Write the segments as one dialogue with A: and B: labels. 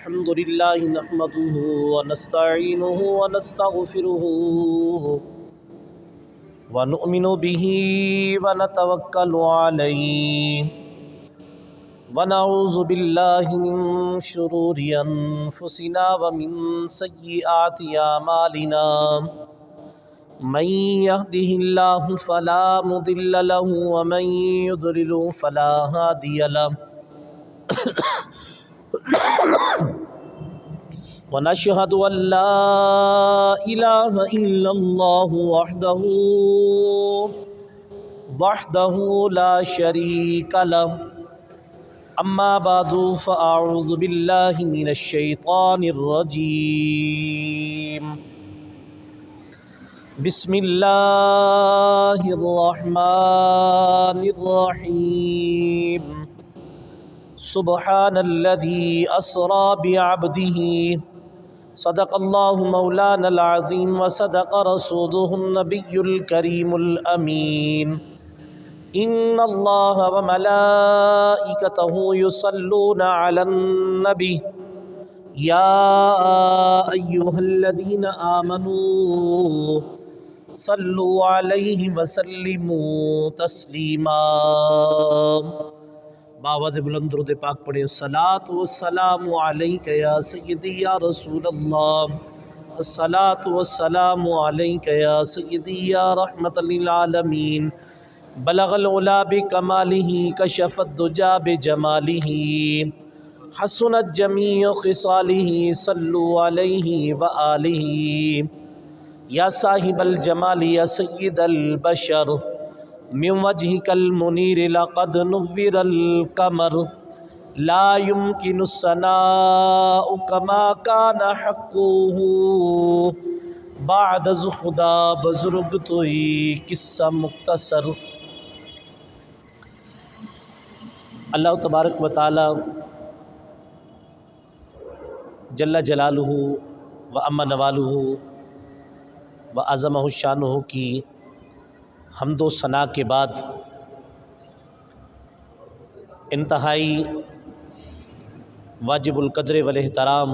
A: الحمد لله نحمده ونستعينه ونستغفره ونؤمن به ونتوكل عليه ونعوذ بالله من شرور أنفسنا ومن سيئات أعمالنا من يهده الله فلا مضل له ومن يضلل فلا هادي له ونشهد أن لا إله إلا الله وحده لا شريك له أما بعد فأعوذ بالله من الشيطان الرجيم بسم الله الرحمن الرحيم سبحان الذي أسرى بعبده صدق الله مولانا العظيم وصدق رسوله النبي الكريم الأمين إن الله وملائكته يصلون على النبي يا أيها الذين آمنوا صلوا عليه وسلموا تسليما باوجود بلند درود پاک پڑھیں الصلاۃ والسلام علیک یا سیدی یا رسول اللہ الصلاۃ والسلام علیک یا سیدی یا رحمت للعالمین بلغ العلا بکمالہ کشف الدجا بجمالہ حسنت جمیع خصالہ صلوا علیہ وآلہ یا صاحب الجمال یا سید البشر من وجهك المنير لقد نور القمر لا يمكن الثناء كما كان حقه بعد خدا بزرگ توئی قصہ مختصر۔ اللہ تبارک و تعالی جل جلالہ و عم نوالہ و عظمہ شانہ کی حمد و ثنا کے بعد انتہائی واجب القدر والاحترام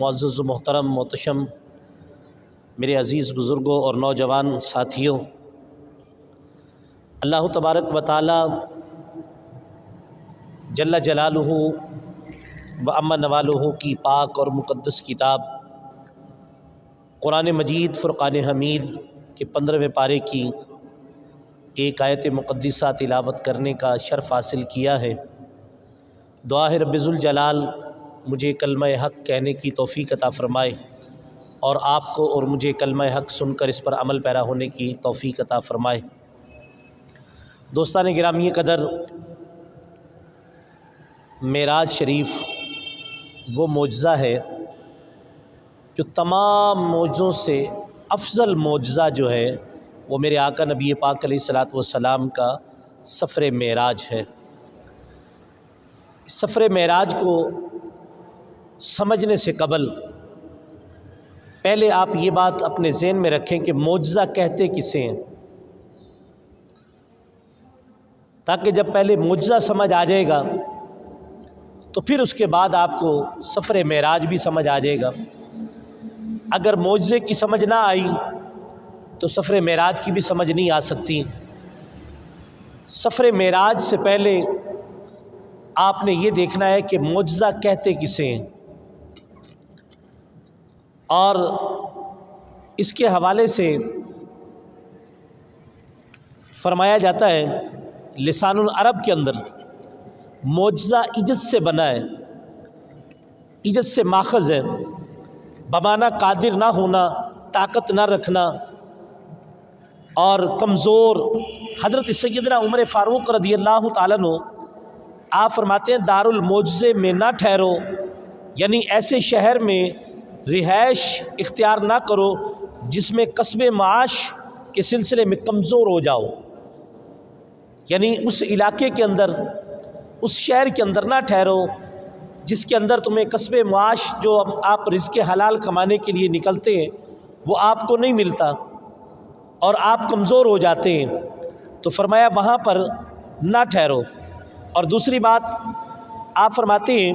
A: معزز و محترم محتشم میرے عزیز بزرگوں اور نوجوان ساتھیوں، اللہ تبارک و تعالی جل جلالہ و عم نوالہ کی پاک اور مقدس کتاب قرآن مجید فرقان حمید کہ 15ویں پارے کی ایک آیت مقدسہ تلاوت کرنے کا شرف حاصل کیا ہے۔ دعا ہے رب ذوالجلال مجھے کلمہ حق کہنے کی توفیق عطا فرمائے اور آپ کو اور مجھے کلمہ حق سن کر اس پر عمل پیرا ہونے کی توفیق عطا فرمائے۔ دوستان گرامی قدر، معراج شریف وہ معجزہ ہے جو تمام معجزوں سے افضل معجزہ جو ہے وہ میرے آقا نبی پاک علیہ الصلاۃ والسلام کا سفر معراج ہے۔ سفر معراج کو سمجھنے سے قبل پہلے آپ یہ بات اپنے ذہن میں رکھیں کہ معجزہ کہتے کسے ہیں، تاکہ جب پہلے معجزہ سمجھ آ جائے گا تو پھر اس کے بعد آپ کو سفر معراج بھی سمجھ آ جائے گا۔ اگر معجزے کی سمجھ نہ آئی تو سفر معراج کی بھی سمجھ نہیں آ سکتی۔ سفر معراج سے پہلے آپ نے یہ دیکھنا ہے کہ معجزہ کہتے کسے ہیں، اور اس کے حوالے سے فرمایا جاتا ہے لسان العرب کے اندر معجزہ عجز سے بنا ہے، عجز سے ماخذ ہے، بمعنی قادر نہ ہونا، طاقت نہ رکھنا اور کمزور۔ حضرت سیدنا عمر فاروق رضی اللہ تعالیٰ عنہ آپ فرماتے ہیں دار المعجزے میں نہ ٹھہرو، یعنی ایسے شہر میں رہائش اختیار نہ کرو جس میں کسب معاش کے سلسلے میں کمزور ہو جاؤ، یعنی اس علاقے کے اندر، اس شہر کے اندر نہ ٹھہرو جس کے اندر تمہیں کسب معاش جو آپ رزق حلال کمانے کے لیے نکلتے ہیں وہ آپ کو نہیں ملتا اور آپ کمزور ہو جاتے ہیں، تو فرمایا وہاں پر نہ ٹھہرو۔ اور دوسری بات آپ فرماتے ہیں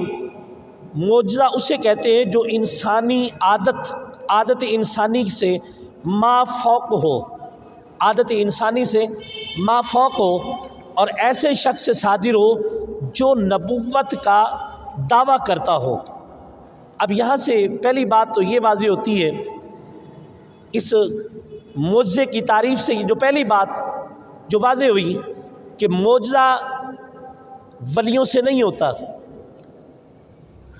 A: معجزہ اسے کہتے ہیں جو انسانی عادت انسانی سے ما فوق ہو، عادت انسانی سے ما فوق ہو، اور ایسے شخص سے صادر ہو جو نبوت کا دعویٰ کرتا ہو۔ اب یہاں سے پہلی بات تو یہ واضح ہوتی ہے اس معجزے کی تعریف سے، جو پہلی بات جو واضح ہوئی کہ معجزہ ولیوں سے نہیں ہوتا،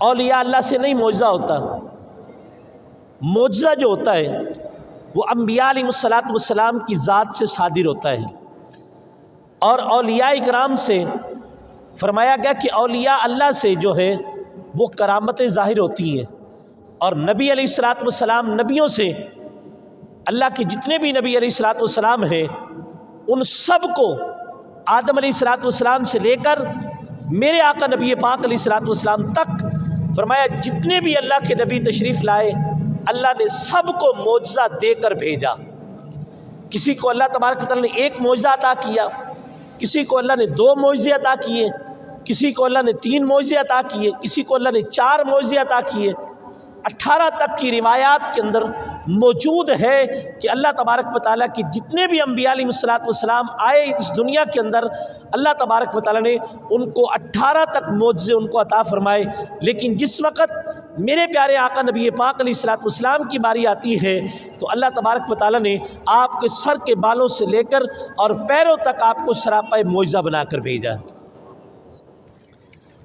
A: اولیاء اللہ سے نہیں معجزہ ہوتا۔ معجزہ جو ہوتا ہے وہ انبیاء علیہ السلام کی ذات سے صادر ہوتا ہے، اور اولیاء اکرام سے فرمایا گیا کہ اولیاء اللہ سے جو ہے وہ کرامتیں ظاہر ہوتی ہیں، اور نبی علیہ السلام نبیوں سے، اللہ کے جتنے بھی نبی علیہ السلام ہیں ان سب کو آدم علیہ السلام سے لے کر میرے آقا نبی پاک علیہ السلام تک فرمایا جتنے بھی اللہ کے نبی تشریف لائے اللہ نے سب کو معجزہ دے کر بھیجا۔ کسی کو اللہ تبارک و تعالیٰ نے ایک معجزہ عطا کیا، کسی کو اللہ نے 2 معجزے عطا کیے، کسی کو اللہ نے 3 معجزے عطا کیے، کسی کو اللہ نے 4 معجزے عطا کیے۔ 18 تک کی روایات کے اندر موجود ہے کہ اللہ تبارک و تعالیٰ کی جتنے بھی انبیاء علیہ السلام آئے اس دنیا کے اندر، اللہ تبارک و تعالیٰ نے ان کو 18 تک معجزے ان کو عطا فرمائے۔ لیکن جس وقت میرے پیارے آقا نبی پاک علیہ السلام کی باری آتی ہے تو اللہ تبارک و تعالیٰ نے آپ کے سر کے بالوں سے لے کر اور پیروں تک آپ کو سراپا معجزہ بنا کر بھیجا۔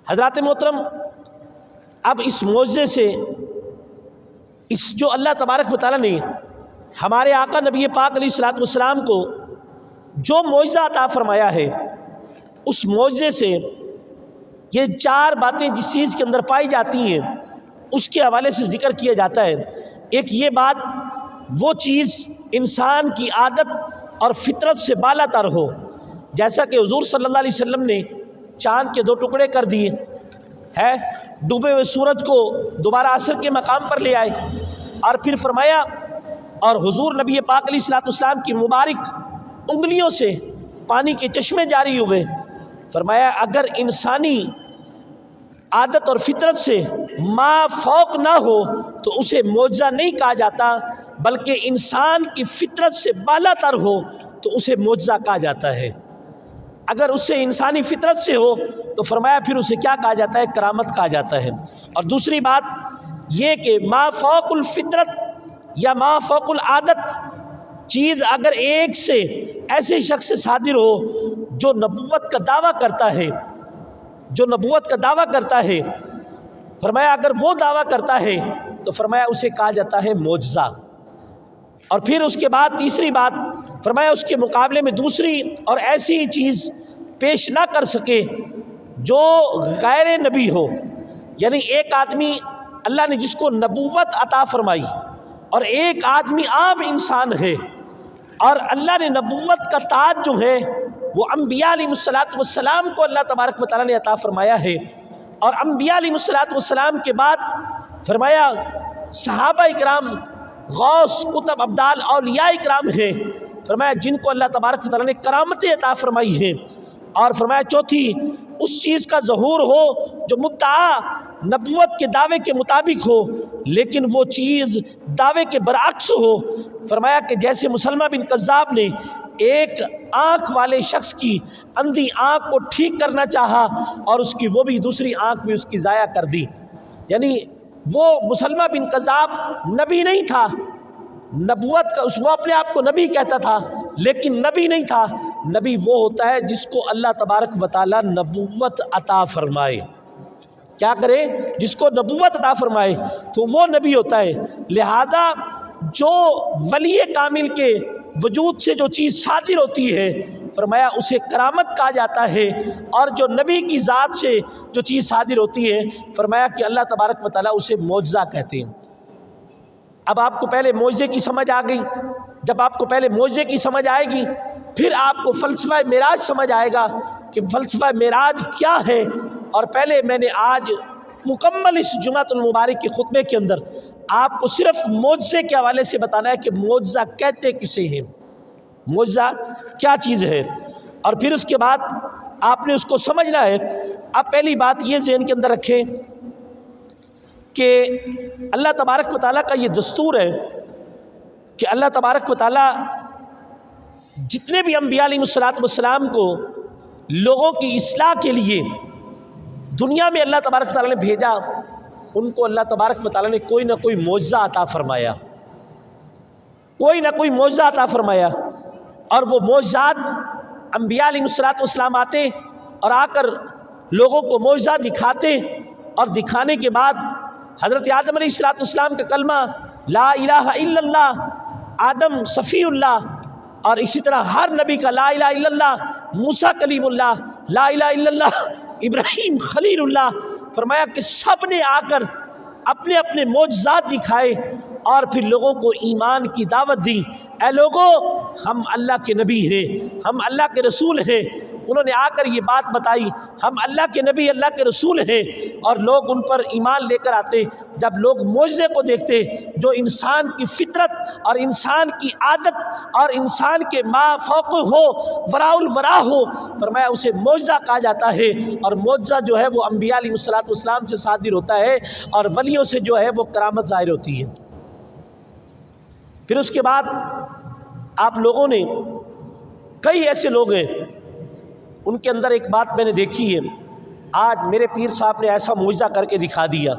A: حضرات محترم، اب اس معجزے سے اس جو اللہ تبارک و تعالیٰ نے ہمارے آقا نبی پاک علیہ السلام کو جو معجزہ عطا فرمایا ہے، اس معجزے سے یہ 4 باتیں جس چیز کے اندر پائی جاتی ہیں اس کے حوالے سے ذکر کیا جاتا ہے۔ ایک یہ بات، وہ چیز انسان کی عادت اور فطرت سے بالا تر ہو، جیسا کہ حضور صلی اللہ علیہ وسلم نے چاند کے 2 ٹکڑے کر دیے ہے، ڈوبے ہوئے سورج کو دوبارہ عصر کے مقام پر لے آئے، اور پھر فرمایا اور حضور نبی پاک علیہ السلام کی مبارک انگلیوں سے پانی کے چشمے جاری ہوئے۔ فرمایا اگر انسانی عادت اور فطرت سے ما فوق نہ ہو تو اسے معجزہ نہیں کہا جاتا، بلکہ انسان کی فطرت سے بالا تر ہو تو اسے معجزہ کہا جاتا ہے۔ اگر اس سے انسانی فطرت سے ہو تو فرمایا پھر اسے کیا کہا جاتا ہے؟ کرامت کہا جاتا ہے۔ اور دوسری بات یہ کہ ما فوق الفطرت یا ما فوق العادت چیز اگر ایک سے ایسے شخص سے صادر ہو جو نبوت کا دعویٰ کرتا ہے، فرمایا اگر وہ دعویٰ کرتا ہے تو فرمایا اسے کہا جاتا ہے معجزہ۔ اور پھر اس کے بعد تیسری بات فرمایا اس کے مقابلے میں دوسری اور ایسی چیز پیش نہ کر سکے جو غیر نبی ہو، یعنی ایک آدمی اللہ نے جس کو نبوت عطا فرمائی اور ایک آدمی عام انسان ہے، اور اللہ نے نبوت کا تاج جو ہے وہ انبیاء علیہ السلام کو اللہ تبارک و تعالیٰ نے عطا فرمایا ہے، اور انبیاء علیہ السلام کے بعد فرمایا صحابہ اکرام غوث قطب ابدال اولیاء اکرام ہیں، فرمایا جن کو اللہ تبارک و تعالیٰ نے کرامتیں عطا فرمائی ہیں۔ اور فرمایا چوتھی اس چیز کا ظہور ہو جو مدعا نبوت کے دعوے کے مطابق ہو لیکن وہ چیز دعوے کے برعکس ہو۔ فرمایا کہ جیسے مسلمہ بن کذاب نے ایک آنکھ والے شخص کی اندھی آنکھ کو ٹھیک کرنا چاہا اور اس کی وہ بھی دوسری آنکھ بھی اس کی ضائع کر دی، یعنی وہ مسلمہ بن کذاب نبی نہیں تھا، نبوت کا وہ اپنے آپ کو نبی کہتا تھا لیکن نبی نہیں تھا۔ نبی وہ ہوتا ہے جس کو اللہ تبارک و تعالیٰ نبوت عطا فرمائے، کیا کرے؟ جس کو نبوت عطا فرمائے تو وہ نبی ہوتا ہے۔ لہذا جو ولی کامل کے وجود سے جو چیز صادر ہوتی ہے فرمایا اسے کرامت کہا جاتا ہے، اور جو نبی کی ذات سے جو چیز صادر ہوتی ہے فرمایا کہ اللہ تبارک و تعالیٰ اسے معجزہ کہتے ہیں۔ اب آپ کو پہلے معجزے کی سمجھ آ گئی، جب آپ کو پہلے معجزے کی سمجھ آئے گی پھر آپ کو فلسفہ معراج سمجھ آئے گا کہ فلسفہ معراج کیا ہے۔ اور پہلے میں نے آج مکمل اس جمعۃ المبارک کے خطبے کے اندر آپ کو صرف معجزے کے حوالے سے بتانا ہے کہ معجزہ کہتے کسے ہیں، معجزہ کیا چیز ہے، اور پھر اس کے بعد آپ نے اس کو سمجھنا ہے۔ اب پہلی بات یہ ذہن کے اندر رکھیں کہ اللہ تبارک و تعالیٰ کا یہ دستور ہے کہ اللہ تبارک و تعالیٰ جتنے بھی انبیاء علیہ السلام کو لوگوں کی اصلاح کے لیے دنیا میں اللہ تبارک و تعالیٰ نے بھیجا، ان کو اللہ تبارک و تعالیٰ نے کوئی نہ کوئی معجزہ عطا فرمایا، کوئی نہ کوئی معجزہ عطا فرمایا۔ اور وہ معجزات انبیاء علیہ السلام آتے اور آ کر لوگوں کو معجزہ دکھاتے، اور دکھانے کے بعد حضرت آدم علیہ السلام کا کلمہ لا الہ الا اللہ، آدم صفی اللہ، اور اسی طرح ہر نبی کا لا الہ الا اللہ، موسیٰ کلیم اللہ، لا الہ الا اللہ ابراہیم خلیل اللہ، فرمایا کہ سب نے آ کر اپنے اپنے معجزات دکھائے اور پھر لوگوں کو ایمان کی دعوت دی۔ اے لوگوں، ہم اللہ کے نبی ہیں، ہم اللہ کے رسول ہیں۔ انہوں نے آ کر یہ بات بتائی، ہم اللہ کے نبی اللہ کے رسول ہیں، اور لوگ ان پر ایمان لے کر آتے۔ جب لوگ معجزے کو دیکھتے جو انسان کی فطرت اور انسان کی عادت اور انسان کے ما فوق ہو، وراء الورا ہو، فرمایا اسے معجزہ کہا جاتا ہے۔ اور معجزہ جو ہے وہ انبیاء علیہ السلام سے صادر ہوتا ہے، اور ولیوں سے جو ہے وہ کرامت ظاہر ہوتی ہے۔ پھر اس کے بعد آپ لوگوں نے کئی ایسے لوگ ہیں، ان کے اندر ایک بات میں نے دیکھی ہے، آج میرے پیر صاحب نے ایسا معجزہ کر کے دکھا دیا،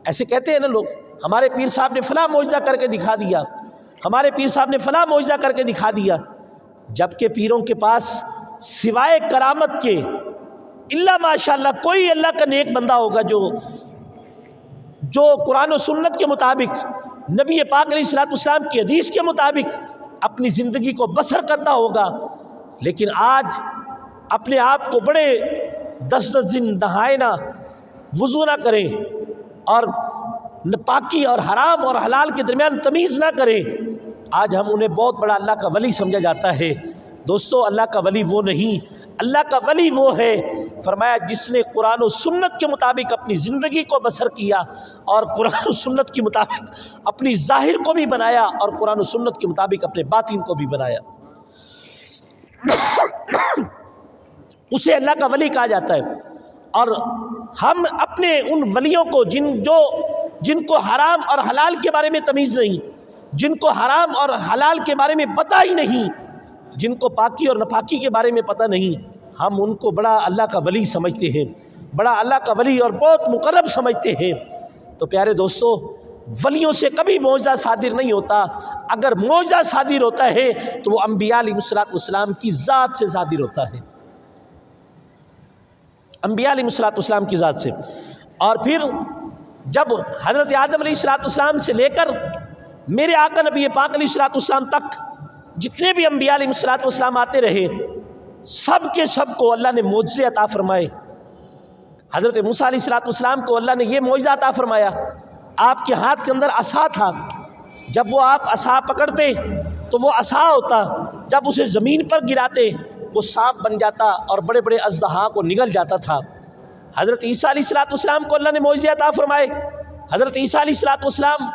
A: ایسے کہتے ہیں نا لوگ، ہمارے پیر صاحب نے فلاں معجزہ کر کے دکھا دیا، ہمارے پیر صاحب نے فلاں معجزہ کر کے دکھا دیا، جبکہ پیروں کے پاس سوائے کرامت کے الا ماشاءاللہ کوئی اللہ کا نیک بندہ ہوگا جو قرآن و سنت کے مطابق، نبی پاک علیہ السلام کی حدیث کے مطابق اپنی زندگی کو بسر کرتا ہوگا۔ لیکن آج اپنے آپ کو بڑے 10 دن نہائے نہ، وضو نہ کریں، اور پاکی اور حرام اور حلال کے درمیان تمیز نہ کریں، آج ہم انہیں بہت بڑا اللہ کا ولی سمجھا جاتا ہے۔ دوستو، اللہ کا ولی وہ نہیں، اللہ کا ولی وہ ہے، فرمایا جس نے قرآن و سنت کے مطابق اپنی زندگی کو بسر کیا، اور قرآن و سنت کے مطابق اپنی ظاہر کو بھی بنایا، اور قرآن و سنت کے مطابق اپنے باطن کو بھی بنایا، اسے اللہ کا ولی کہا جاتا ہے۔ اور ہم اپنے ان ولیوں کو جن کو حرام اور حلال کے بارے میں تمیز نہیں، جن کو حرام اور حلال کے بارے میں پتہ ہی نہیں، جن کو پاکی اور ناپاکی کے بارے میں پتہ نہیں، ہم ان کو بڑا اللہ کا ولی سمجھتے ہیں، بڑا اللہ کا ولی اور بہت مقرب سمجھتے ہیں۔ تو پیارے دوستو، ولیوں سے کبھی معجزہ صادر نہیں ہوتا، اگر معجزہ صادر ہوتا ہے تو وہ انبیاء علیہ السلام کی ذات سے صادر ہوتا ہے، انبیاء علیہ السلام کی ذات سے۔ اور پھر جب حضرت آدم علیہ السلام سے لے کر میرے آقا نبی پاک علیہ السلام تک جتنے بھی انبیاء علیہ السلام آتے رہے، سب کے سب کو اللہ نے معجزے عطا فرمائے۔ حضرت موسیٰ علیہ السلام کو اللہ نے یہ معجزہ عطا فرمایا، آپ کے ہاتھ کے اندر عصا تھا، جب وہ آپ عصا پکڑتے تو وہ عصا ہوتا، جب اسے زمین پر گراتے وہ سانپ بن جاتا اور بڑے بڑے اژدہا کو نگل جاتا تھا۔ حضرت عیسیٰ علیہ السلام کو اللہ نے معجزے عطا فرمائے۔ حضرت عیسیٰ علیہ السلام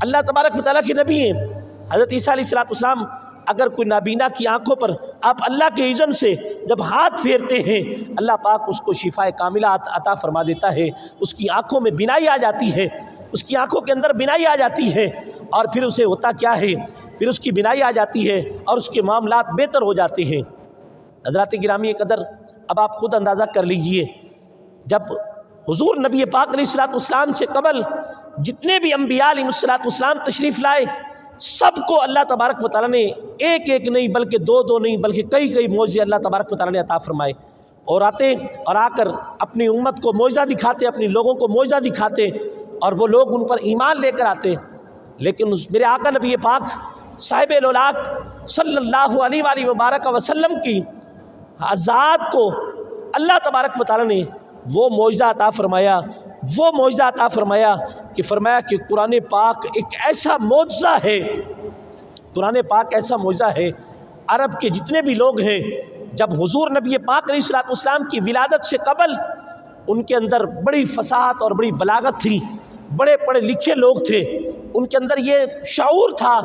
A: اللہ تبارک و تعالیٰ کے نبی ہیں۔ حضرت عیسیٰ علیہ السلام اگر کوئی نابینا کی آنکھوں پر آپ اللہ کے اذن سے جب ہاتھ پھیرتے ہیں، اللہ پاک اس کو شفا کاملہ عطا فرما دیتا ہے، اس کی آنکھوں میں بینائی آ جاتی ہے، اس کی آنکھوں کے اندر بینائی آ جاتی ہے، اور پھر اسے ہوتا کیا ہے، پھر اس کی بینائی آ جاتی ہے اور اس کے معاملات بہتر ہو جاتے ہیں۔ حضرات گرامی قدر، اب آپ خود اندازہ کر لیجئے، جب حضور نبی پاک علیہ السلام سے قبل جتنے بھی انبیاء علیہ السلام تشریف لائے، سب کو اللہ تبارک و تعالیٰ نے ایک ایک نہیں بلکہ دو نہیں بلکہ کئی معجزے اللہ تبارک و تعالیٰ نے عطا فرمائے، اور آتے اور آ کر اپنی امت کو معجزہ دکھاتے، اپنے لوگوں کو معجزہ دکھاتے، اور وہ لوگ ان پر ایمان لے کر آتے۔ لیکن میرے آقا نبی پاک صاحب الاولاق صلی اللہ علیہ وآلہ وبارک وسلم کی ذات کو اللہ تبارک و تعالیٰ نے وہ معجزہ عطا فرمایا کہ فرمایا کہ قرآن پاک ایک ایسا معجزہ ہے، قرآن پاک ایسا معجزہ ہے، عرب کے جتنے بھی لوگ ہیں، جب حضور نبی پاک علیہ السلام کی ولادت سے قبل ان کے اندر بڑی فصاحت اور بڑی بلاغت تھی، بڑے پڑھے لکھے لوگ تھے، ان کے اندر یہ شعور تھا۔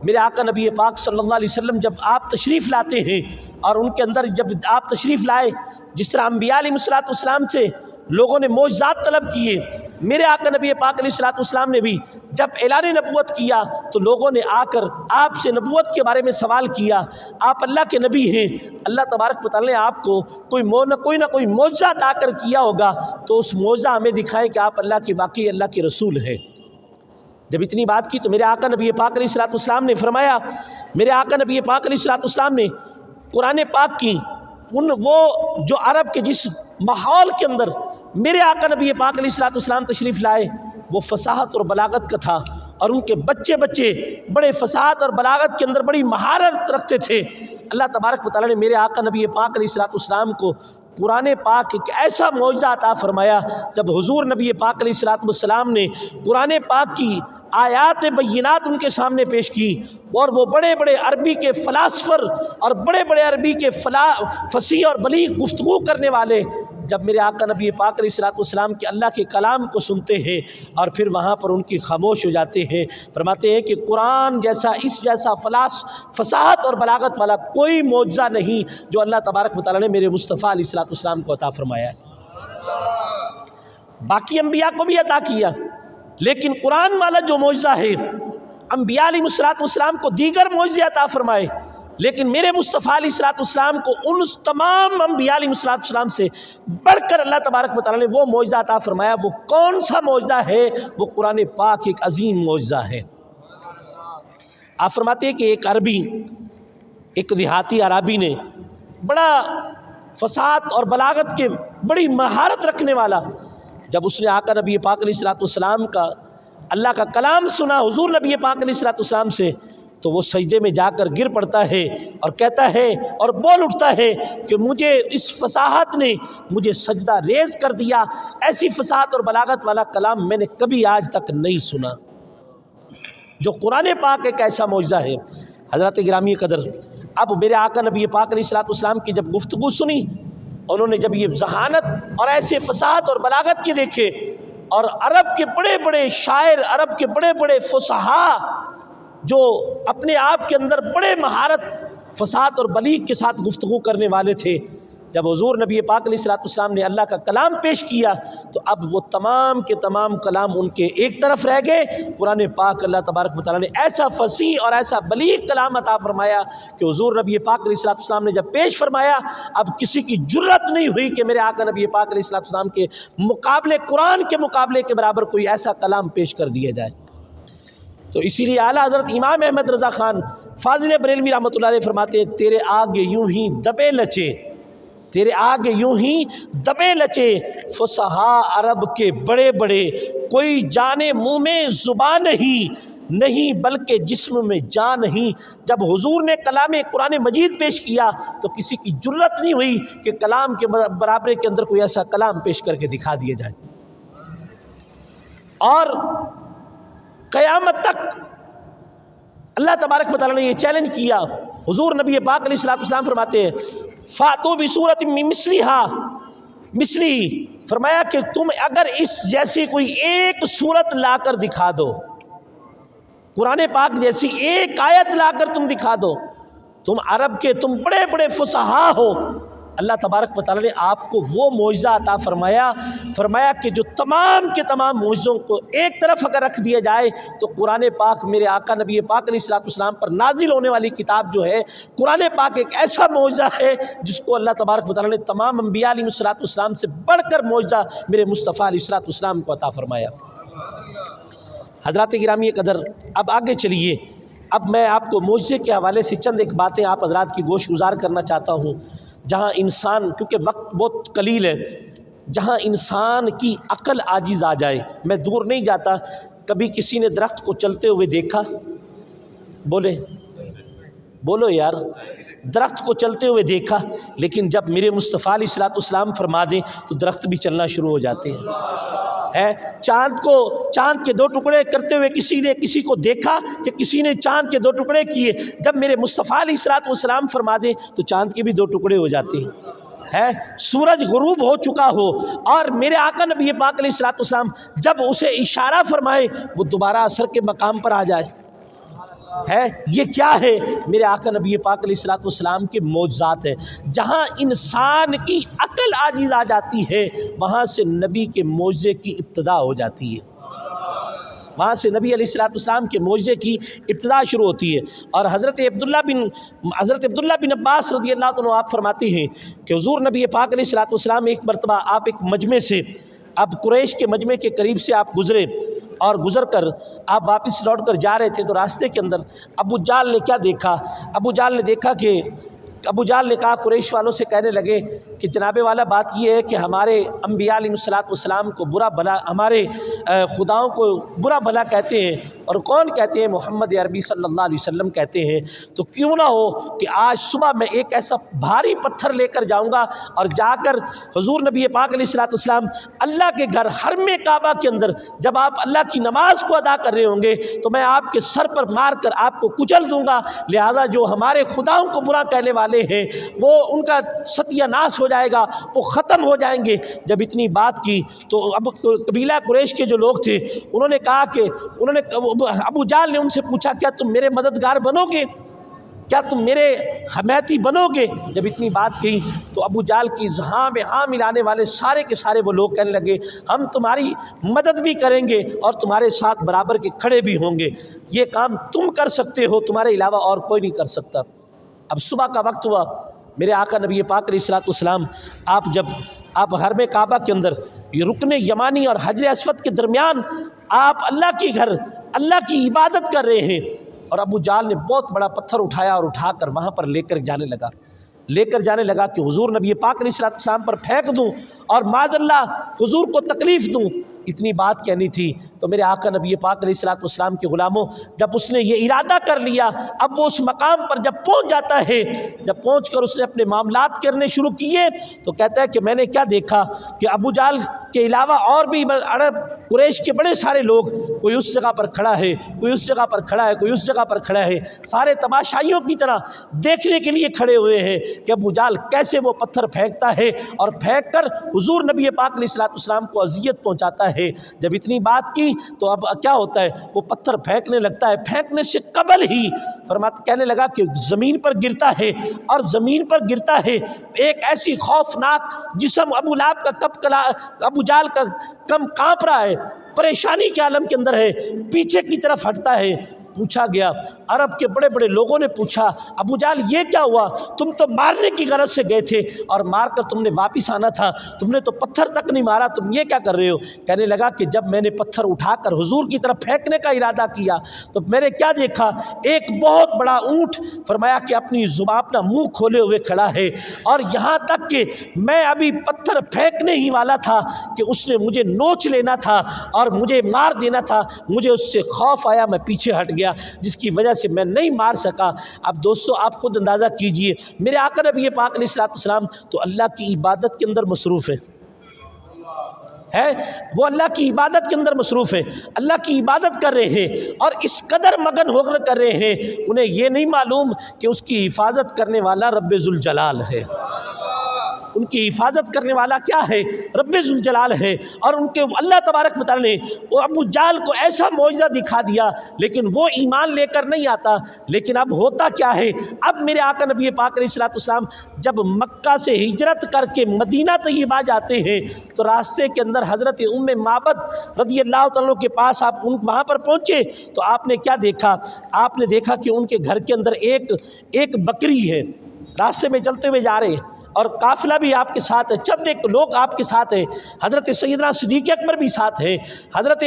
A: میرے آقا نبی پاک صلی اللہ علیہ وسلم جب آپ تشریف لاتے ہیں، اور ان کے اندر جب آپ تشریف لائے، جس طرح انبیاء علیہ السلام سے لوگوں نے معجزات طلب کیے، میرے آقا نبی پاک علیہ الصلوۃ والسلام نے بھی جب اعلان نبوت کیا تو لوگوں نے آ کر آپ سے نبوت کے بارے میں سوال کیا، آپ اللہ کے نبی ہیں، اللہ تبارک و تعالیٰ نے آپ کو کوئی نہ کوئی معجزہ عطا کر کیا ہوگا، تو اس معجزہ ہمیں دکھائے کہ آپ اللہ کے واقعی اللہ کے رسول ہیں۔ جب اتنی بات کی تو میرے آقا نبی پاک علیہ الصلوۃ والسلام نے فرمایا، میرے آقا نبی پاک علیہ الصلوۃ والسلام نے قرآن پاک کی وہ جو عرب کے جس ماحول کے اندر میرے آقا نبی پاک علیہ الصلوۃ والسلام تشریف لائے، وہ فصاحت اور بلاغت کا تھا، اور ان کے بچے بڑے فصاحت اور بلاغت کے اندر بڑی مہارت رکھتے تھے۔ اللہ تبارک و تعالیٰ نے میرے آقا نبی پاک علیہ الصلوۃ والسلام کو قرآن پاک ایک ایسا معجزہ عطا فرمایا، جب حضور نبی پاک علیہ الصلوۃ والسلام نے قرآن پاک کی آیات بینات ان کے سامنے پیش کی، اور وہ بڑے بڑے عربی کے فلاسفر اور بڑے بڑے عربی کے فصیح اور بلیغ گفتگو کرنے والے جب میرے آقا نبی پاک علیہ الصلوۃ والسلام کے اللہ کے کلام کو سنتے ہیں اور پھر وہاں پر ان کی خاموش ہو جاتے ہیں، فرماتے ہیں کہ قرآن جیسا اس جیسا فصاحت اور بلاغت والا کوئی معجزہ نہیں جو اللہ تبارک و تعالیٰ نے میرے مصطفیٰ علیہ الصلوۃ والسلام کو عطا فرمایا ہے۔ باقی انبیاء کو بھی عطا کیا، لیکن قرآن والا جو معجزہ ہے، انبیاء علیہ الصلوۃ والسلام کو دیگر معجزے عطا فرمائے، لیکن میرے مصطفیٰ علیہ الصلوۃ والسلام کو ان تمام انبیاء علیہ الصلوۃ والسلام سے بڑھ کر اللہ تبارک و تعالیٰ نے وہ معجزہ عطا فرمایا۔ وہ کون سا معجزہ ہے؟ وہ قرآن پاک ایک عظیم معجزہ ہے۔ آپ فرماتے ہیں کہ ایک عربی، ایک دیہاتی عربی نے بڑا فصاحت اور بلاغت کے بڑی مہارت رکھنے والا، جب اس نے آقا نبی پاک علیہ الصلوۃ والسلام کا اللہ کا کلام سنا حضور نبی پاک علیہ الصلوۃ والسلام سے، تو وہ سجدے میں جا کر گر پڑتا ہے اور کہتا ہے اور بول اٹھتا ہے کہ مجھے اس فصاحت نے مجھے سجدہ ریز کر دیا، ایسی فصاحت اور بلاغت والا کلام میں نے کبھی آج تک نہیں سنا۔ جو قرآن پاک ایک ایسا معجزہ ہے۔ حضرات گرامی قدر، اب میرے آقا نبی پاک علیہ الصلوۃ والسلام کی جب گفتگو سنی، انہوں نے جب یہ ذہانت اور ایسے فصاحت اور بلاغت کے دیکھے، اور عرب کے بڑے بڑے شاعر، عرب کے بڑے بڑے فصحاء جو اپنے آپ کے اندر بڑے مہارت، فصاحت اور بلیغ کے ساتھ گفتگو کرنے والے تھے، جب حضور نبی پاک علیہ الصلوۃ والسلام نے اللہ کا کلام پیش کیا تو اب وہ تمام کے تمام کلام ان کے ایک طرف رہ گئے۔ قرآن پاک اللہ تبارک و تعالیٰ نے ایسا فصیح اور ایسا بلیغ کلام عطا فرمایا کہ حضور نبی پاک علیہ الصلوۃ والسلام نے جب پیش فرمایا، اب کسی کی جرت نہیں ہوئی کہ میرے آقا نبی پاک علیہ الصلوۃ والسلام کے مقابلے، قرآن کے مقابلے کے برابر کوئی ایسا کلام پیش کر دیا جائے۔ تو اسی لیے اعلیٰ حضرت امام احمد رضا خان فاضل بریلوی رحمۃ اللہ علیہ فرماتے ہیں، تیرے آگے یوں ہی دبے لچے، تیرے آگے یوں ہی دبے لچے، فصحاء عرب کے بڑے بڑے، کوئی جانے منہ میں زبان نہیں بلکہ جسم میں جان نہیں۔ جب حضور نے کلام قرآن مجید پیش کیا تو کسی کی جرت نہیں ہوئی کہ کلام کے برابرے کے اندر کوئی ایسا کلام پیش کر کے دکھا دیا جائے۔ اور قیامت تک اللہ تبارک و تعالیٰ نے یہ چیلنج کیا۔ حضور نبی پاک علیہ الصلوۃ والسلام فرماتے ہیں، فاتو بصورت مثلی، فرمایا کہ تم اگر اس جیسی کوئی ایک صورت لا کر دکھا دو، قرآن پاک جیسی ایک آیت لا کر تم دکھا دو، تم عرب کے تم بڑے بڑے فصحاء ہو، اللہ تبارک و تعالیٰ نے آپ کو وہ معجزہ عطا فرمایا کہ جو تمام کے تمام معجزوں کو ایک طرف اگر رکھ دیا جائے تو قرآن پاک میرے آقا نبی پاک علیہ الصلوۃ والسلام پر نازل ہونے والی کتاب جو ہے قرآن پاک ایک ایسا معجزہ ہے جس کو اللہ تبارک و تعالیٰ نے تمام انبیاء علیہ الصلوۃ والسلام سے بڑھ کر معجزہ میرے مصطفیٰ علیہ الصلوۃ والسلام کو عطا فرمایا۔ حضرات گرامی قدر، اب آگے چلیے، اب میں آپ کو معجزے کے حوالے سے چند ایک باتیں آپ حضرات کی گوش گزار کرنا چاہتا ہوں، جہاں انسان، کیونکہ وقت بہت قلیل ہے، جہاں انسان کی عقل عاجز آ جائے۔ میں دور نہیں جاتا، کبھی کسی نے درخت کو چلتے ہوئے دیکھا؟ بولو یار، درخت کو چلتے ہوئے دیکھا، لیکن جب میرے مصطفیٰ علیہ الصلوۃ والسلام فرما دیں تو درخت بھی چلنا شروع ہو جاتے ہیں۔ چاند کے دو ٹکڑے کرتے ہوئے کسی نے کسی کو دیکھا کہ کسی نے چاند کے دو ٹکڑے کیے، جب میرے مصطفیٰ علیہ الصلوۃ والسلام فرما دیں تو چاند کے بھی دو ٹکڑے ہو جاتے ہیں۔ سورج غروب ہو چکا ہو اور میرے آقا نبی پاک علیہ الصلوۃ والسلام جب اسے اشارہ فرمائے وہ دوبارہ اثر کے مقام پر آ جائے۔ ہے یہ کیا ہے؟ میرے آقا نبی پاک علیہ الصلوۃ والسلام کے معجزات ہیں۔ جہاں انسان کی عقل عاجز آ جاتی ہے وہاں سے نبی کے معجزے کی ابتدا ہو جاتی ہے، وہاں سے نبی علیہ الصلوۃ والسلام کے معجزے کی ابتدا شروع ہوتی ہے۔ اور حضرت عبداللہ بن عباس رضی اللہ عنہ آپ فرماتے ہیں کہ حضور نبی پاک علیہ الصلوۃ والسلام ایک مرتبہ آپ ایک مجمع سے، اب قریش کے مجمع کے قریب سے آپ گزرے اور گزر کر آپ واپس لوٹ کر جا رہے تھے، تو راستے کے اندر ابو جہل نے کیا دیکھا؟ ابو جہل نے کہا، قریش والوں سے کہنے لگے کہ جناب والا بات یہ ہے کہ ہمارے انبیاء علیہ الصلوۃ والسلام کو برا بھلا، ہمارے خداؤں کو برا بھلا کہتے ہیں، اور کون کہتے ہیں؟ محمد عربی صلی اللہ علیہ وسلم کہتے ہیں۔ تو کیوں نہ ہو کہ آج صبح میں ایک ایسا بھاری پتھر لے کر جاؤں گا اور جا کر حضور نبی پاک علیہ الصلوۃ والسلام اللہ کے گھر حرم کعبہ کے اندر جب آپ اللہ کی نماز کو ادا کر رہے ہوں گے تو میں آپ کے سر پر مار کر آپ کو کچل دوں گا، لہذا جو ہمارے خداؤں کو برا کہنے والے ہیں وہ ان کا ستیہ ناش ہو جائے گا، وہ ختم ہو جائیں گے۔ جب اتنی بات کی تو اب قبیلہ قریش کے جو لوگ تھے انہوں نے کہا کہ ابو جہل نے ان سے پوچھا، کیا تم میرے مددگار بنو گے؟ کیا تم میرے حمایتی بنو گے؟ جب اتنی بات کہی تو ابو جہل کی ہاں میں ہاں ملانے والے سارے کے سارے وہ لوگ کہنے لگے، ہم تمہاری مدد بھی کریں گے اور تمہارے ساتھ برابر کے کھڑے بھی ہوں گے، یہ کام تم کر سکتے ہو، تمہارے علاوہ اور کوئی نہیں کر سکتا۔ اب صبح کا وقت ہوا، میرے آقا نبی پاک علیہ الصلوۃ والسلام آپ حرم کعبہ کے اندر یہ رکن یمانی اور حجر اسود کے درمیان آپ اللہ کی گھر اللہ کی عبادت کر رہے ہیں، اور ابو جہل نے بہت بڑا پتھر اٹھایا اور اٹھا کر وہاں پر لے کر جانے لگا کہ حضور نبی پاک علیہ الصلوۃ والسلام پر پھینک دوں اور معاذ اللہ حضور کو تکلیف دوں۔ اتنی بات کہنی تھی تو میرے آقا نبی پاک علیہ الصلوۃ والسلام کے غلاموں، جب اس نے یہ ارادہ کر لیا، اب وہ اس مقام پر جب پہنچ جاتا ہے، جب پہنچ کر اس نے اپنے معاملات کرنے شروع کیے تو کہتا ہے کہ میں نے کیا دیکھا کہ ابو جہل کے علاوہ اور بھی عرب قریش کے بڑے سارے لوگ، کوئی اس جگہ پر کھڑا ہے، کوئی اس جگہ پر کھڑا ہے، کوئی اس جگہ پر کھڑا ہے، سارے تماشائیوں کی طرح دیکھنے کے لیے کھڑے ہوئے ہیں کہ ابو جہل کیسے وہ پتھر پھینکتا ہے اور پھینک کر حضور نبی پاک علیہ الصلوۃ والسلام کو اذیت پہنچاتا ہے۔ جب اتنی بات کی تو اب کیا ہوتا ہے؟ وہ پتھر پھینکنے لگتا ہے، پھینکنے سے قبل ہی کہنے لگا کہ زمین پر گرتا ہے، اور زمین پر گرتا ہے ایک ایسی خوفناک جسم ابو جہل کا کم کانپ رہا ہے، پریشانی کے عالم کے اندر ہے، پیچھے کی طرف ہٹتا ہے۔ پوچھا گیا، عرب کے بڑے بڑے لوگوں نے پوچھا، ابو جہل یہ کیا ہوا؟ تم تو مارنے کی غرض سے گئے تھے اور مار کر تم نے واپس آنا تھا، تم نے تو پتھر تک نہیں مارا، تم یہ کیا کر رہے ہو؟ کہنے لگا کہ جب میں نے پتھر اٹھا کر حضور کی طرف پھینکنے کا ارادہ کیا تو میں نے کیا دیکھا؟ ایک بہت بڑا اونٹ، فرمایا کہ اپنی زبان اپنا منہ کھولے ہوئے کھڑا ہے، اور یہاں تک کہ میں ابھی پتھر پھینکنے ہی والا تھا کہ اس نے مجھے نوچ لینا تھا اور مجھے مار دینا تھا، مجھے اس سے خوف آیا، میں پیچھے ہٹ گیا، جس کی وجہ سے میں نہیں مار سکا۔ اب دوستو آپ خود اندازہ کیجئے، میرے آقا نبی پاک علیہ الصلوۃ والسلام تو اللہ کی عبادت کے اندر مصروف ہے، وہ اللہ کی عبادت کے اندر مصروف ہے، اللہ کی عبادت کر رہے ہیں اور اس قدر مگن ہو کر رہے ہیں، انہیں یہ نہیں معلوم کہ اس کی حفاظت کرنے والا رب ذوالجلال ہے، ان کی حفاظت کرنے والا کیا ہے؟ رب ذوالجلال ہے۔ اور ان کے اللہ تبارک و تعالی نے وہ ابو جہل کو ایسا معجزہ دکھا دیا، لیکن وہ ایمان لے کر نہیں آتا۔ لیکن اب ہوتا کیا ہے؟ اب میرے آقا نبی پاک علیہ الصلوۃ والسلام جب مکہ سے ہجرت کر کے مدینہ طیبہ جاتے ہیں تو راستے کے اندر حضرت ام معبد رضی اللہ تعالیٰ کے پاس آپ وہاں پر پہنچے تو آپ نے کیا دیکھا؟ آپ نے دیکھا کہ ان کے گھر کے اندر ایک بکری ہے، راستے میں چلتے ہوئے جا رہے ہیں اور قافلہ بھی آپ کے ساتھ ہے، چند ایک لوگ آپ کے ساتھ ہیں، حضرت سیدنا صدیق اکبر بھی ساتھ ہیں، حضرت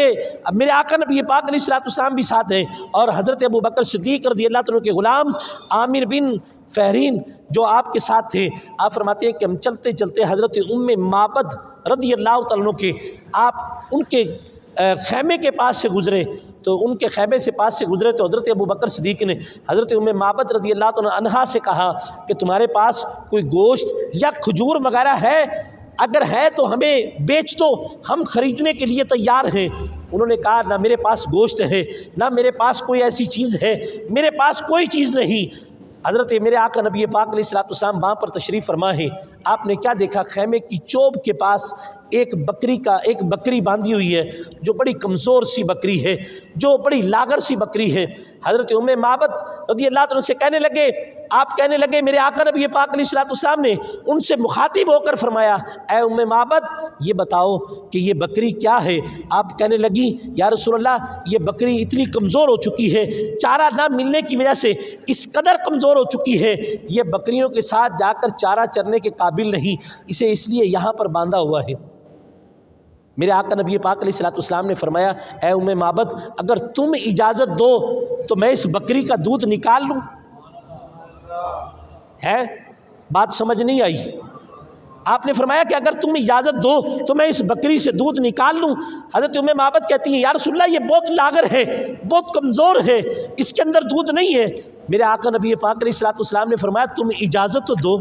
A: میرے آقا نبی پاک علیہ الصلوۃ والسلام بھی ساتھ ہیں، اور حضرت ابو بکر صدیق رضی اللہ عنہ کے غلام عامر بن فہرین جو آپ کے ساتھ تھے۔ آپ فرماتے ہیں کہ ہم چلتے چلتے حضرت ام معبد رضی اللہ عنہ کے ان کے خیمے کے پاس سے گزرے، تو ان کے خیمے سے پاس سے گزرے تو حضرت ابو بکر صدیق نے حضرت ام معبد رضی اللہ عنہا سے کہا کہ تمہارے پاس کوئی گوشت یا کھجور وغیرہ ہے؟ اگر ہے تو ہمیں بیچ دو، ہم خریدنے کے لیے تیار ہیں۔ انہوں نے کہا نہ میرے پاس گوشت ہے، نہ میرے پاس کوئی ایسی چیز ہے، میرے پاس کوئی چیز نہیں۔ حضرت میرے آقا نبی پاک علیہ الصلوۃ والسلام وہاں پر تشریف فرما ہے، آپ نے کیا دیکھا؟ خیمے کی چوب کے پاس ایک بکری باندھی ہوئی ہے جو بڑی کمزور سی بکری ہے، جو بڑی لاغر سی بکری ہے۔ حضرت ام معبد رضی اللہ عنہ سے کہنے لگے میرے آقا نبی پاک علیہ الصلوۃ والسلام نے ان سے مخاطب ہو کر فرمایا، اے ام معبد یہ بتاؤ کہ یہ بکری کیا ہے؟ آپ کہنے لگی یا رسول اللہ یہ بکری اتنی کمزور ہو چکی ہے، چارہ نہ ملنے کی وجہ سے اس قدر کمزور ہو چکی ہے، یہ بکریوں کے ساتھ جا کر چارہ چرنے کے قابل نہیں، اسے اس لیے یہاں پر باندھا ہوا ہے۔ میرے آقا نبی پاک علیہ الصلوۃ والسلام نے فرمایا، اے ام معبد اگر تم اجازت دو تو میں اس بکری کا دودھ نکال لوں۔ ہے بات سمجھ نہیں آئی؟ آپ نے فرمایا کہ اگر تم اجازت دو تو میں اس بکری سے دودھ نکال لوں۔ حضرت ام معبد کہتی ہیں یا رسول اللہ یہ بہت لاغر ہے، بہت کمزور ہے، اس کے اندر دودھ نہیں ہے۔ میرے آقا نبی پاک علیہ الصلوۃ والسلام نے فرمایا تم اجازت تو دو،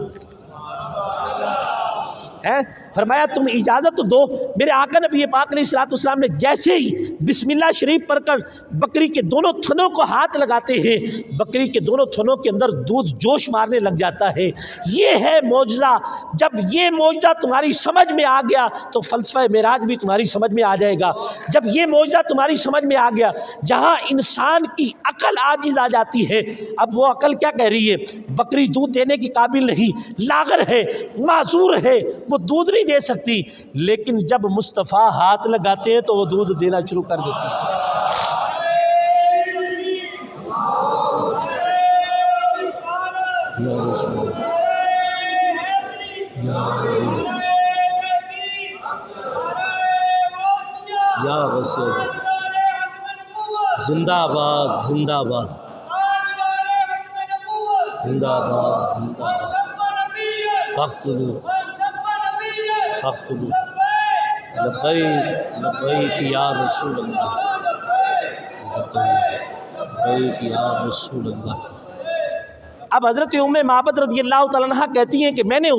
A: فرمایا تم اجازت تو دو۔ میرے آقا نبی پاک علیہ الصلوۃ والسلام نے جیسے ہی بسم اللہ شریف پڑھ کر بکری کے دونوں تھنوں کو ہاتھ لگاتے ہیں، بکری کے دونوں تھنوں کے اندر دودھ جوش مارنے لگ جاتا ہے۔ یہ ہے معجزہ۔ جب یہ معجزہ تمہاری سمجھ میں آ گیا تو فلسفہ معراج بھی تمہاری سمجھ میں آ جائے گا۔ جب یہ معجزہ تمہاری سمجھ میں آ گیا، جہاں انسان کی عقل عاجز آ جاتی ہے، اب وہ عقل کیا کہہ رہی ہے؟ بکری دودھ دینے کی قابل نہیں، لاغر ہے، معذور ہے، وہ دودھ نہیں دے سکتی، لیکن جب مصطفیٰ ہاتھ لگاتے ہیں تو وہ دودھ دینا شروع کر دیتی ہے۔ یا رسول زندہ آباد، زندہ آباد، زندہ آباد، زندہ آباد، فاقتلوا فاقتلوا لبیک لبیک یا رسول اللہ، لبیک یا رسول اللہ۔ اب حضرت ام معبد رضی اللہ تعالیٰ عنہ کہتی ہیں کہ میں نے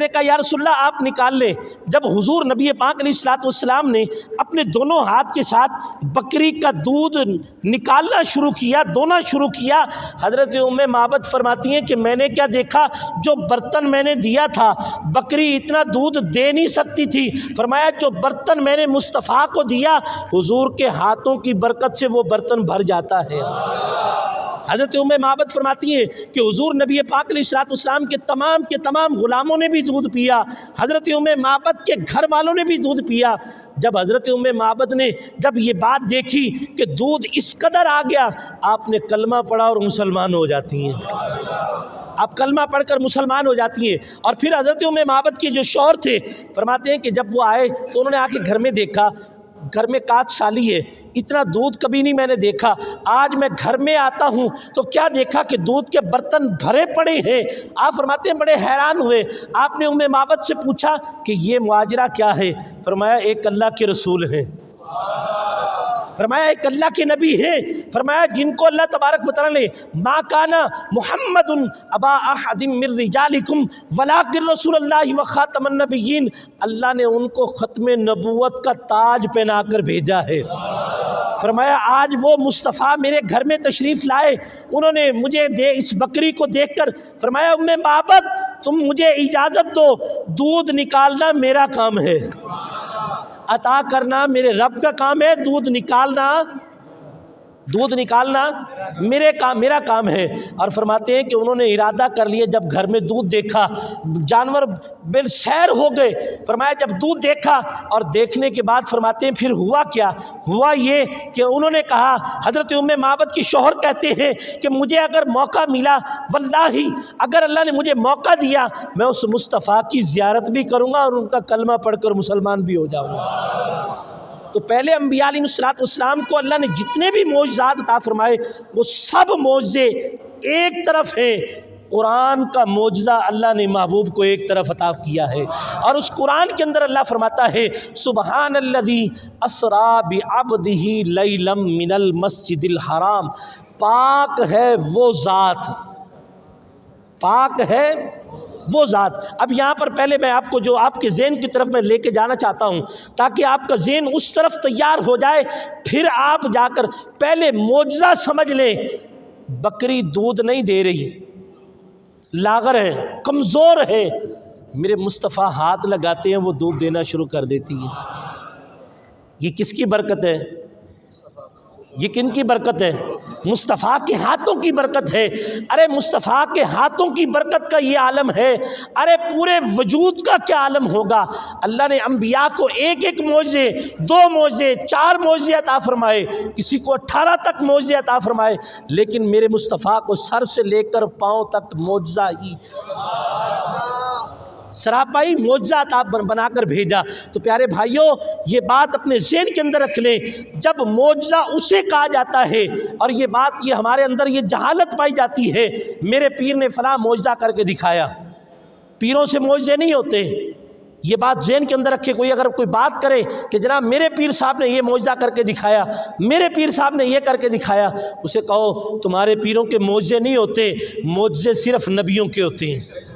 A: کہا یا رسول اللہ آپ نکال لیں۔ جب حضور نبی پاک علیہ الصلوۃ والسلام نے اپنے دونوں ہاتھ کے ساتھ بکری کا دودھ نکالنا شروع کیا، دونا شروع کیا، حضرت ام معبد فرماتی ہیں کہ میں نے کیا دیکھا؟ جو برتن میں نے دیا تھا بکری اتنا دودھ دے نہیں سکتی تھی، فرمایا جو برتن میں نے مصطفیٰ کو دیا حضور کے ہاتھوں کی برکت سے وہ برتن بھر جاتا ہے۔ حضرت ام معبد فرماتی ہیں کہ حضور نبی پاک علیہ الصلوۃ والسلام کے تمام غلاموں نے بھی دودھ پیا، حضرت ام معبد کے گھر والوں نے بھی دودھ پیا۔ جب حضرت ام معبد نے جب یہ بات دیکھی کہ دودھ اس قدر آ گیا، آپ نے کلمہ پڑھا اور مسلمان ہو جاتی ہیں۔ آپ کلمہ پڑھ کر مسلمان ہو جاتی ہیں۔ اور پھر حضرت ام معبد کے جو شوہر تھے فرماتے ہیں کہ جب وہ آئے تو انہوں نے آ کے گھر میں دیکھا، گھر میں کاچ سالی ہے، اتنا دودھ کبھی نہیں میں نے دیکھا، آج میں گھر میں آتا ہوں تو کیا دیکھا کہ دودھ کے برتن بھرے پڑے ہیں۔ آپ فرماتے ہیں بڑے حیران ہوئے۔ آپ نے ام معبد سے پوچھا کہ یہ ماجرا کیا ہے؟ فرمایا ایک اللہ کے رسول ہیں، فرمایا ایک اللہ کے نبی ہیں، فرمایا جن کو اللہ تبارک و تعالی نے ما کانا محمد ابا احد من رجالکم ولکن رسول اللہ و خاتم النبیین، اللہ نے ان کو ختم نبوت کا تاج پہنا کر بھیجا ہے۔ فرمایا آج وہ مصطفیٰ میرے گھر میں تشریف لائے، انہوں نے مجھے اس بکری کو دیکھ کر فرمایا ام معبد تم مجھے اجازت دو، دودھ نکالنا میرا کام ہے، عطا کرنا میرے رب کا کام ہے، دودھ نکالنا میرا کام ہے۔ اور فرماتے ہیں کہ انہوں نے ارادہ کر لیا، جب گھر میں دودھ دیکھا جانور بل سیر ہو گئے، فرمایا جب دودھ دیکھا اور دیکھنے کے بعد فرماتے ہیں پھر ہوا کیا؟ ہوا یہ کہ انہوں نے کہا، حضرت ام معبد کے شوہر کہتے ہیں کہ مجھے اگر موقع ملا، واللہ اگر اللہ نے مجھے موقع دیا میں اس مصطفیٰ کی زیارت بھی کروں گا اور ان کا کلمہ پڑھ کر مسلمان بھی ہو جاؤں گا۔ تو پہلے انبیاء علیہ الصلوۃ والسلام کو اللہ نے جتنے بھی معجزات عطا فرمائے وہ سب معجزے ایک طرف ہیں، قرآن کا معجزہ اللہ نے محبوب کو ایک طرف عطا کیا ہے۔ اور اس قرآن کے اندر اللہ فرماتا ہے سبحان الذی اسریٰ بعبدہ لیلا من المسجد الحرام، پاک ہے وہ ذات، پاک ہے وہ ذات۔ اب یہاں پر پہلے میں آپ کو جو آپ کے ذہن کی طرف میں لے کے جانا چاہتا ہوں تاکہ آپ کا ذہن اس طرف تیار ہو جائے، پھر آپ جا کر پہلے معجزہ سمجھ لیں۔ بکری دودھ نہیں دے رہی، لاغر ہے، کمزور ہے، میرے مصطفیٰ ہاتھ لگاتے ہیں وہ دودھ دینا شروع کر دیتی ہے۔ یہ کس کی برکت ہے؟ یہ کن کی برکت ہے؟ مصطفیٰ کے ہاتھوں کی برکت ہے۔ ارے مصطفیٰ کے ہاتھوں کی برکت کا یہ عالم ہے، ارے پورے وجود کا کیا عالم ہوگا۔ اللہ نے انبیاء کو ایک ایک معجزے، 2 معجزے، 4 معجزے عطا فرمائے، کسی کو 18 تک معجزے عطا فرمائے، لیکن میرے مصطفیٰ کو سر سے لے کر پاؤں تک معجزہ ہی، سراپائی معجزہ عطا بنا کر بھیجا۔ تو پیارے بھائیوں، یہ بات اپنے ذہن کے اندر رکھ لیں، جب معجزہ اسے کہا جاتا ہے، اور یہ بات یہ ہمارے اندر یہ جہالت پائی جاتی ہے، میرے پیر نے فلاں معجزہ کر کے دکھایا۔ پیروں سے معجزے نہیں ہوتے، یہ بات ذہن کے اندر رکھے۔ کوئی اگر کوئی بات کرے کہ جناب میرے پیر صاحب نے یہ معجزہ کر کے دکھایا، میرے پیر صاحب نے یہ کر کے دکھایا، اسے کہو تمہارے پیروں کے معجزے نہیں ہوتے، معجزے صرف نبیوں کے ہوتے ہیں،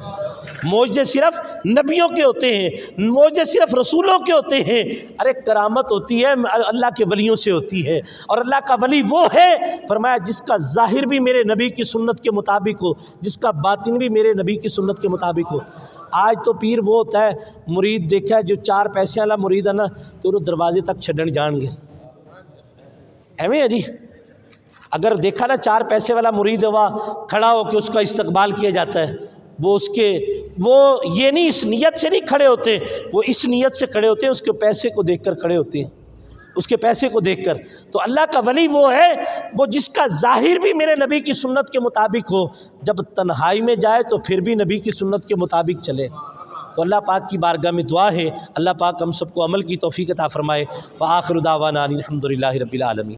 A: معجزے صرف نبیوں کے ہوتے ہیں، معجزے صرف رسولوں کے ہوتے ہیں۔ ارے کرامت ہوتی ہے اللہ کے ولیوں سے ہوتی ہے، اور اللہ کا ولی وہ ہے، فرمایا جس کا ظاہر بھی میرے نبی کی سنت کے مطابق ہو، جس کا باطن بھی میرے نبی کی سنت کے مطابق ہو۔ آج تو پیر وہ ہوتا ہے، مرید دیکھا ہے جو 4 پیسے والا مرید ہے نا، تو انہوں دروازے تک چھڈن جان گے، ایویں ہے جی۔ اگر دیکھا نا 4 پیسے والا مرید ہوا کھڑا ہو کے اس کا استقبال کیا جاتا ہے، وہ یہ نہیں اس نیت سے نہیں کھڑے ہوتے، وہ اس نیت سے کھڑے ہوتے ہیں، اس کے پیسے کو دیکھ کر کھڑے ہوتے ہیں، اس کے پیسے کو دیکھ کر۔ تو اللہ کا ولی وہ ہے، وہ جس کا ظاہر بھی میرے نبی کی سنت کے مطابق ہو، جب تنہائی میں جائے تو پھر بھی نبی کی سنت کے مطابق چلے۔ تو اللہ پاک کی بارگاہ میں دعا ہے، اللہ پاک ہم سب کو عمل کی توفیق عطا فرمائے۔ وآخر دعوانا الحمدللہ رب العالمین۔